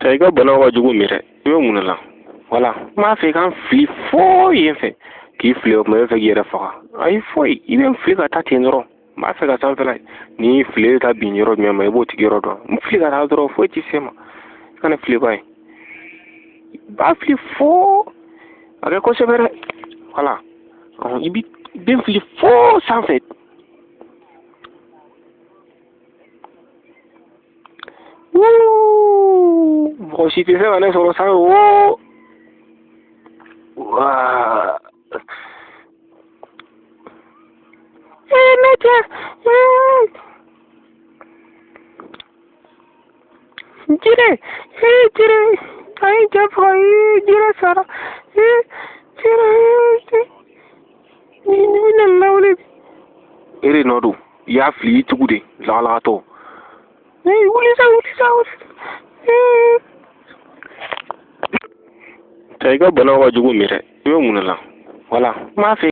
Tey ka bana wa jugu mi dɛ I bɛ mun la voilà m'a fɛ kan fili foyi yen fɛ k'i fili o kuma e fɛ k'i yɛrɛ faga ayi foyi I bɛ fili ka taa ten dɔrɔn m'a fɛ ka sanfɛla ni fili ka bin yɔrɔ jumɛn ma I b'o tigi yɔrɔ dɔn n fili ka taa dɔrɔn foyi ti se ma kana fili ba ye b'a fili fo a kɛ kosɛbɛ dɛ voilà I bɛ fili fo sanfɛ mɔgɔ si tɛ se ka ne sɔrɔ sanfɛ wo waa ne tɛ jire jire a ye cɛ faga jire sara jire ni bɛna lawale ere nɔ don I y'a fili I tugu de lagalagatɔ wuli sa tey ka bana wa jugu mi dɛ I bɛ mun la voilà m'a fɛ